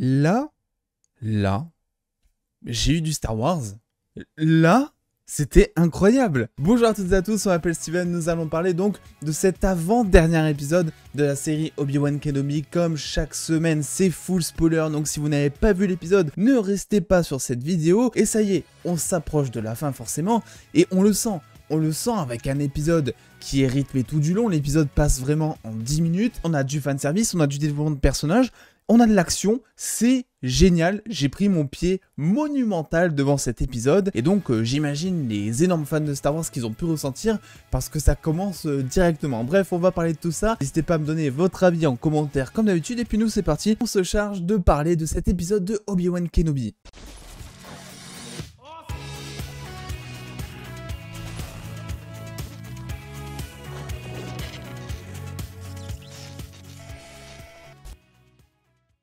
Là, j'ai eu du Star Wars. Là, c'était incroyable. Bonjour à toutes et à tous, on m'appelle Steven, nous allons parler donc de cet avant-dernier épisode de la série Obi-Wan Kenobi. Comme chaque semaine, c'est full spoiler, donc si vous n'avez pas vu l'épisode, ne restez pas sur cette vidéo. Et ça y est, on s'approche de la fin forcément, et on le sent avec un épisode qui est rythmé tout du long. L'épisode passe vraiment en 10 minutes, on a du fanservice, on a du développement de personnages, on a de l'action, c'est génial. J'ai pris mon pied monumental devant cet épisode et donc j'imagine les énormes fans de Star Wars qu'ils ont pu ressentir parce que ça commence directement. Bref, on va parler de tout ça. N'hésitez pas à me donner votre avis en commentaire comme d'habitude et puis nous c'est parti. On se charge de parler de cet épisode de Obi-Wan Kenobi.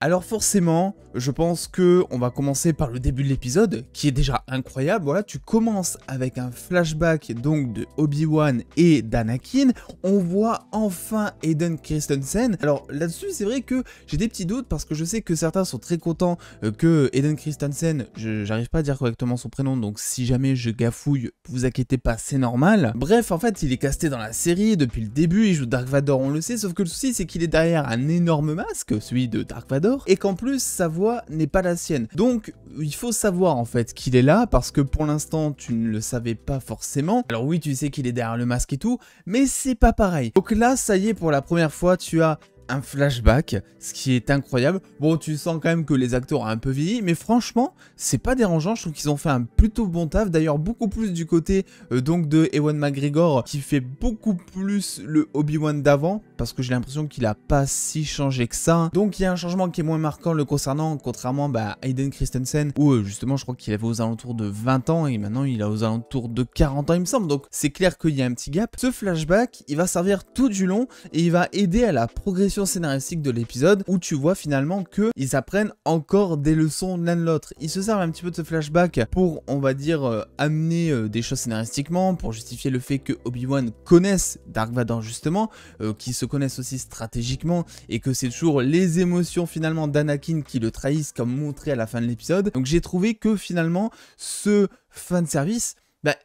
Alors forcément, je pense que on va commencer par le début de l'épisode, qui est déjà incroyable. Voilà, tu commences avec un flashback donc de Obi-Wan et d'Anakin. On voit enfin Hayden Christensen. Alors là-dessus, c'est vrai que j'ai des petits doutes parce que je sais que certains sont très contents que Hayden Christensen, j'arrive pas à dire correctement son prénom, donc si jamais je gafouille, vous inquiétez pas, c'est normal. Bref, en fait, il est casté dans la série depuis le début, il joue Dark Vador, on le sait, sauf que le souci, c'est qu'il est derrière un énorme masque, celui de Dark Vador, et qu'en plus sa voix n'est pas la sienne. Donc il faut savoir en fait qu'il est là parce que pour l'instant tu ne le savais pas forcément. Alors oui, tu sais qu'il est derrière le masque et tout, mais c'est pas pareil. Donc là, ça y est, pour la première fois, tu as un flashback, ce qui est incroyable. Bon, tu sens quand même que les acteurs ont un peu vieilli, mais franchement, c'est pas dérangeant. Je trouve qu'ils ont fait un plutôt bon taf. D'ailleurs, beaucoup plus du côté donc de Ewan McGregor, qui fait beaucoup plus le Obi-Wan d'avant, parce que j'ai l'impression qu'il a pas si changé que ça. Donc il y a un changement qui est moins marquant le concernant, contrairement à Hayden Christensen, où justement je crois qu'il avait aux alentours de 20 ans, et maintenant il a aux alentours de 40 ans il me semble. Donc c'est clair qu'il y a un petit gap. Ce flashback, il va servir tout du long, et il va aider à la progression scénaristique de l'épisode où tu vois finalement que ils apprennent encore des leçons l'un de l'autre. Ils se servent un petit peu de ce flashback pour, on va dire, amener des choses scénaristiquement, pour justifier le fait que Obi-Wan connaisse Dark Vador justement, qui se connaissent aussi stratégiquement et que c'est toujours les émotions finalement d'Anakin qui le trahissent comme montré à la fin de l'épisode. Donc j'ai trouvé que finalement ce fanservice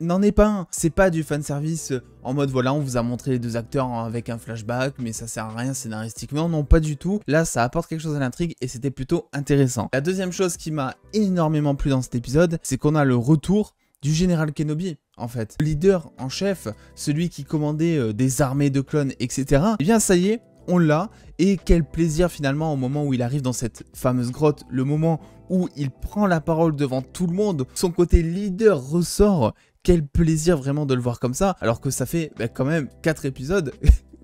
n'en est pas un. C'est pas du fanservice en mode voilà, on vous a montré les deux acteurs avec un flashback, mais ça sert à rien scénaristiquement. Non, pas du tout. Là, ça apporte quelque chose à l'intrigue et c'était plutôt intéressant. La deuxième chose qui m'a énormément plu dans cet épisode, c'est qu'on a le retour du général Kenobi, en fait. Le leader en chef, celui qui commandait des armées de clones, etc. Eh bien, ça y est, on l'a. Et quel plaisir finalement au moment où il arrive dans cette fameuse grotte, le moment où il prend la parole devant tout le monde, son côté leader ressort. Quel plaisir vraiment de le voir comme ça, alors que ça fait quand même 4 épisodes.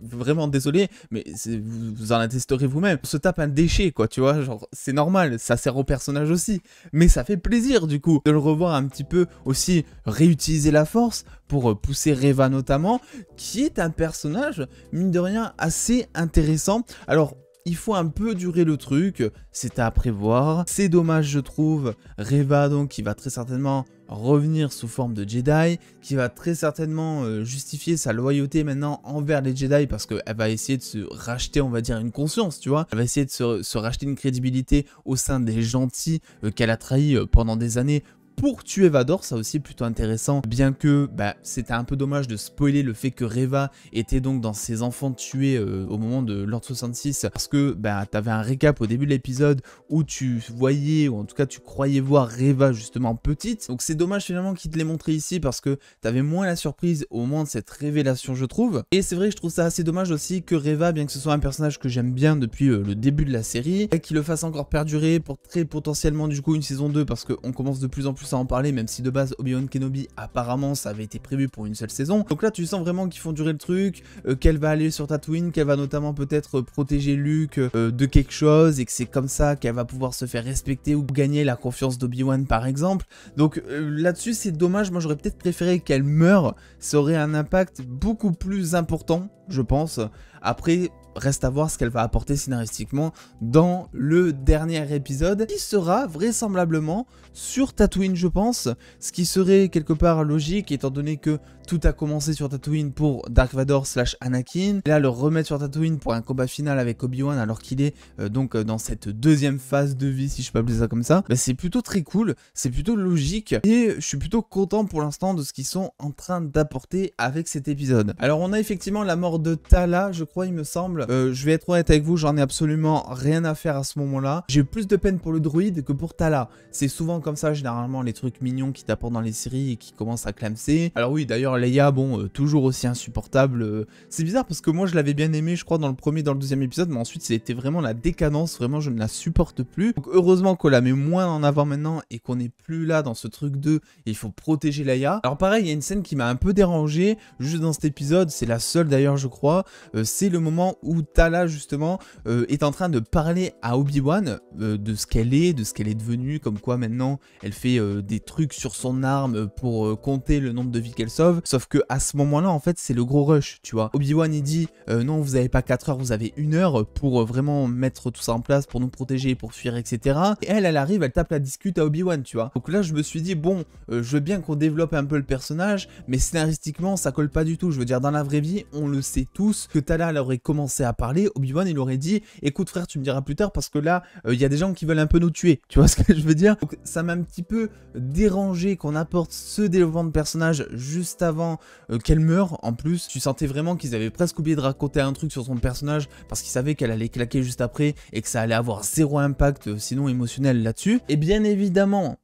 Vraiment désolé, mais vous en attesterez vous-même. On se tape un déchet, quoi, tu vois, genre, c'est normal, ça sert au personnage aussi. Mais ça fait plaisir, du coup, de le revoir un petit peu aussi réutiliser la force pour pousser Reva notamment, qui est un personnage, mine de rien, assez intéressant. Alors, il faut un peu durer le truc, c'est à prévoir. C'est dommage, je trouve. Reva, donc, qui va très certainement revenir sous forme de Jedi, qui va très certainement justifier sa loyauté maintenant envers les Jedi, parce qu'elle va essayer de se racheter, on va dire, une conscience, tu vois. Elle va essayer de se racheter une crédibilité au sein des gentils qu'elle a trahis pendant des années, pour tuer Vador. Ça aussi plutôt intéressant, bien que c'était un peu dommage de spoiler le fait que Reva était donc dans ses enfants tués au moment de l'Ordre 66, parce que t'avais un récap au début de l'épisode où tu voyais, ou en tout cas tu croyais voir Reva justement petite. Donc c'est dommage finalement qu'il te l'ait montré ici, parce que t'avais moins la surprise au moment de cette révélation, je trouve. Et c'est vrai que je trouve ça assez dommage aussi que Reva, bien que ce soit un personnage que j'aime bien depuis le début de la série, et qu'il le fasse encore perdurer pour très potentiellement du coup une saison 2, parce qu'on commence de plus en plus à en parler, même si de base Obi-Wan Kenobi apparemment ça avait été prévu pour une seule saison. Donc là tu sens vraiment qu'ils font durer le truc, qu'elle va aller sur Tatooine, qu'elle va notamment peut-être protéger Luke de quelque chose, et que c'est comme ça qu'elle va pouvoir se faire respecter ou gagner la confiance d'Obi-Wan par exemple. Donc là-dessus c'est dommage, moi j'aurais peut-être préféré qu'elle meure, ça aurait un impact beaucoup plus important je pense. Après, reste à voir ce qu'elle va apporter scénaristiquement dans le dernier épisode, qui sera vraisemblablement sur Tatooine, je pense, ce qui serait quelque part logique, étant donné que tout a commencé sur Tatooine pour Dark Vador / Anakin. Là, le remettre sur Tatooine pour un combat final avec Obi-Wan alors qu'il est donc dans cette deuxième phase de vie, si je peux appeler ça comme ça, bah, c'est plutôt très cool, c'est plutôt logique et je suis plutôt content pour l'instant de ce qu'ils sont en train d'apporter avec cet épisode. Alors on a effectivement la mort de Tala, je crois, il me semble. Je vais être honnête avec vous, j'en ai absolument rien à faire à ce moment-là. J'ai eu plus de peine pour le druide que pour Tala. C'est souvent comme ça, généralement, les trucs mignons qui t'apportent dans les séries et qui commencent à clamser. Alors oui, d'ailleurs, Leia, bon, toujours aussi insupportable. C'est bizarre parce que moi, je l'avais bien aimé, je crois, dans le premier et dans le deuxième épisode, mais ensuite, c'était vraiment la décadence. Vraiment, je ne la supporte plus. Donc, heureusement qu'on la met moins en avant maintenant et qu'on n'est plus là dans ce truc de il faut protéger Leia. Alors pareil, il y a une scène qui m'a un peu dérangé, juste dans cet épisode, c'est la seule d'ailleurs, je crois. C'est le moment où Tala, justement, est en train de parler à Obi-Wan de ce qu'elle est, de ce qu'elle est devenue, comme quoi maintenant, elle fait des trucs sur son arme pour compter le nombre de vies qu'elle sauve. Sauf que à ce moment-là, en fait, c'est le gros rush, tu vois. Obi-Wan, il dit non, vous avez pas 4 heures, vous avez 1 heure pour vraiment mettre tout ça en place, pour nous protéger, pour fuir, etc. Et elle arrive, elle tape la discute à Obi-Wan, tu vois. Donc là, je me suis dit, bon, je veux bien qu'on développe un peu le personnage, mais scénaristiquement, ça colle pas du tout. Je veux dire, dans la vraie vie, on le sait tous, que Tala, elle aurait commencé à parler, Obi-Wan, il aurait dit, écoute frère, tu me diras plus tard, parce que là, il y a des gens qui veulent un peu nous tuer, tu vois ce que je veux dire? Donc ça m'a un petit peu dérangé qu'on apporte ce développement de personnage juste avant qu'elle meure. En plus, tu sentais vraiment qu'ils avaient presque oublié de raconter un truc sur son personnage, parce qu'ils savaient qu'elle allait claquer juste après, et que ça allait avoir zéro impact, sinon émotionnel là-dessus. Et bien évidemment,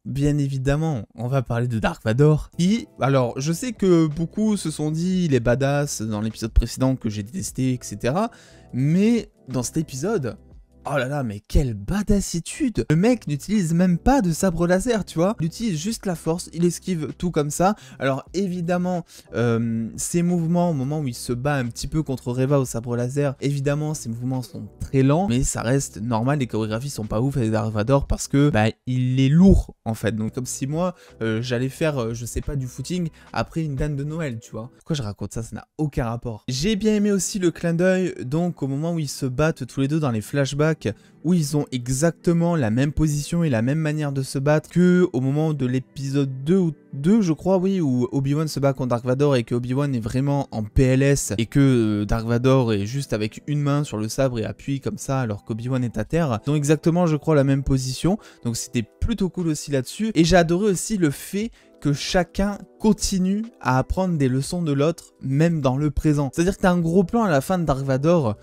on va parler de Dark Vador, qui, alors, je sais que beaucoup se sont dit, il est badass dans l'épisode précédent que j'ai détesté, etc. Mais dans cet épisode, oh là là, mais quelle badassitude! Le mec n'utilise même pas de sabre laser, tu vois. Il utilise juste la force, il esquive tout comme ça. Alors évidemment, ses mouvements au moment où il se bat un petit peu contre Reva au sabre laser, évidemment, ses mouvements sont très lents, mais ça reste normal, les chorégraphies sont pas ouf avec Dark Vador parce que, bah, il est lourd, en fait. Donc comme si moi, j'allais faire, je sais pas, du footing après une dinde de Noël, tu vois. Pourquoi je raconte ça? Ça n'a aucun rapport. J'ai bien aimé aussi le clin d'œil, donc au moment où ils se battent tous les deux dans les flashbacks, où ils ont exactement la même position et la même manière de se battre que au moment de l'épisode 2 je crois, oui, où Obi-Wan se bat contre Dark Vador et que Obi-Wan est vraiment en PLS et que Dark Vador est juste avec une main sur le sabre et appuie comme ça alors qu'Obi-Wan est à terre. Ils ont exactement, je crois, la même position, donc c'était plutôt cool aussi là-dessus. Et j'ai adoré aussi le fait que chacun continue à apprendre des leçons de l'autre, même dans le présent. C'est-à-dire que t'as un gros plan à la fin de Dark Vador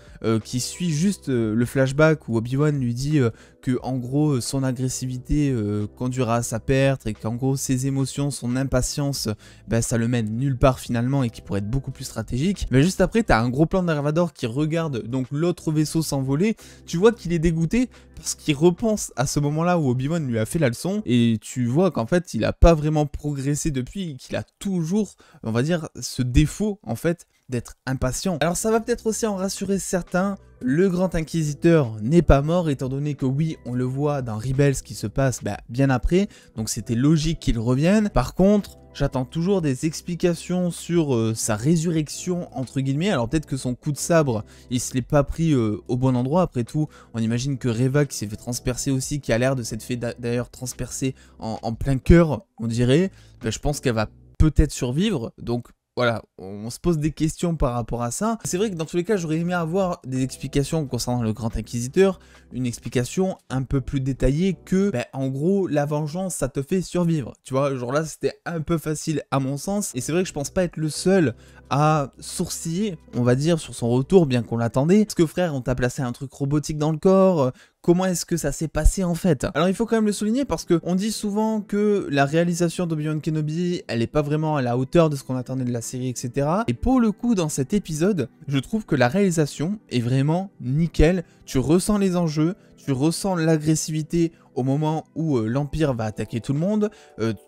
qui suit juste le flashback où Obi-Wan lui dit que en gros son agressivité conduira à sa perte et qu'en gros ses émotions, son impatience, bah, ça le mène nulle part finalement et qui pourrait être beaucoup plus stratégique. Mais juste après t'as un gros plan de Dark Vador qui regarde donc l'autre vaisseau s'envoler. Tu vois qu'il est dégoûté parce qu'il repense à ce moment-là où Obi-Wan lui a fait la leçon et tu vois qu'en fait il a pas vraiment progressé depuis, qu'il a toujours, on va dire, ce défaut en fait d'être impatient. Alors ça va peut-être aussi en rassurer certains, le Grand Inquisiteur n'est pas mort étant donné que oui, on le voit dans Rebels qui se passe bien après, donc c'était logique qu'il revienne. Par contre, j'attends toujours des explications sur sa résurrection entre guillemets. Alors peut-être que son coup de sabre, il se l'est pas pris au bon endroit. Après tout, on imagine que Reva qui s'est fait transpercer aussi, qui a l'air de s'être fait d'ailleurs transpercer en plein cœur, on dirait, je pense qu'elle va peut-être survivre. Donc voilà, on se pose des questions par rapport à ça. C'est vrai que dans tous les cas, j'aurais aimé avoir des explications concernant le Grand Inquisiteur, une explication un peu plus détaillée que, en gros, la vengeance, ça te fait survivre. Tu vois, genre là, c'était un peu facile à mon sens. Et c'est vrai que je pense pas être le seul à sourciller, on va dire, sur son retour, bien qu'on l'attendait. Parce que frère, on t'a placé un truc robotique dans le corps. Comment est-ce que ça s'est passé en fait? Alors il faut quand même le souligner parce qu'on dit souvent que la réalisation d'Obi-Wan Kenobi, elle est pas vraiment à la hauteur de ce qu'on attendait de la série, etc. Et pour le coup, dans cet épisode, je trouve que la réalisation est vraiment nickel. Tu ressens les enjeux, tu ressens l'agressivité au moment où l'Empire va attaquer tout le monde,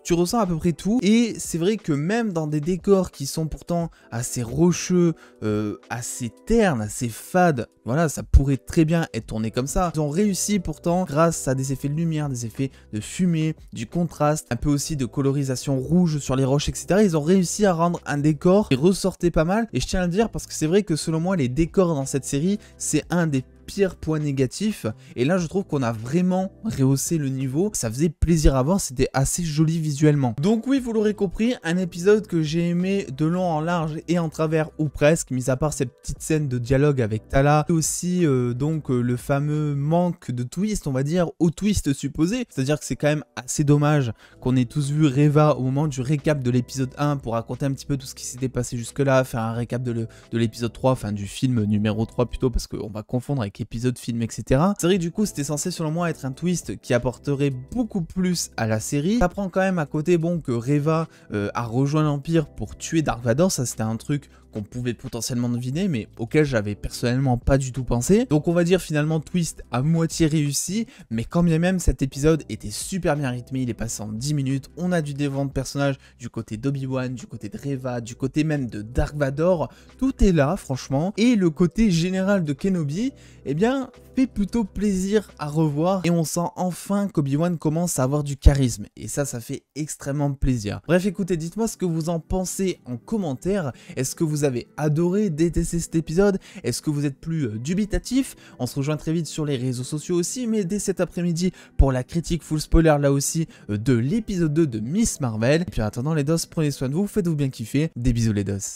tu ressens à peu près tout, et c'est vrai que même dans des décors qui sont pourtant assez rocheux, assez ternes, assez fades, voilà, ça pourrait très bien être tourné comme ça. Ils ont réussi pourtant, grâce à des effets de lumière, des effets de fumée, du contraste, un peu aussi de colorisation rouge sur les roches, etc. Ils ont réussi à rendre un décor qui ressortait pas mal, et je tiens à le dire parce que c'est vrai que selon moi, les décors dans cette série, c'est un des pires points négatifs. Et là je trouve qu'on a vraiment rehaussé le niveau, ça faisait plaisir à voir, c'était assez joli visuellement. Donc oui, vous l'aurez compris, un épisode que j'ai aimé de long en large et en travers ou presque, mis à part cette petite scène de dialogue avec Tala, et aussi le fameux manque de twist, on va dire, au twist supposé. C'est-à-dire que c'est quand même assez dommage qu'on ait tous vu Reva au moment du récap de l'épisode 1 pour raconter un petit peu tout ce qui s'était passé jusque-là, faire un récap de l'épisode 3, enfin du film numéro 3 plutôt, parce qu'on va confondre avec épisode, film, etc. C'est vrai que du coup c'était censé selon moi être un twist qui apporterait beaucoup plus à la série. Ça prend quand même à côté, bon, que Reva a rejoint l'Empire pour tuer Dark Vador, ça c'était un truc qu'on pouvait potentiellement deviner, mais auquel j'avais personnellement pas du tout pensé. Donc on va dire finalement twist à moitié réussi, mais quand bien même cet épisode était super bien rythmé, il est passé en 10 minutes, on a du développement de personnages du côté d'Obi-Wan, du côté de Reva, du côté même de Dark Vador, tout est là franchement, et le côté général de Kenobi, eh bien, fait plutôt plaisir à revoir, et on sent enfin qu'Obi-Wan commence à avoir du charisme, et ça fait extrêmement plaisir. Bref, écoutez, dites-moi ce que vous en pensez en commentaire. Est-ce que vous avez adoré, détesté cet épisode? Est-ce que vous êtes plus dubitatif? On se rejoint très vite sur les réseaux sociaux aussi, mais dès cet après-midi pour la critique full spoiler là aussi de l'épisode 2 de Miss Marvel. Et puis en attendant les dos, prenez soin de vous, faites-vous bien kiffer, des bisous les dos.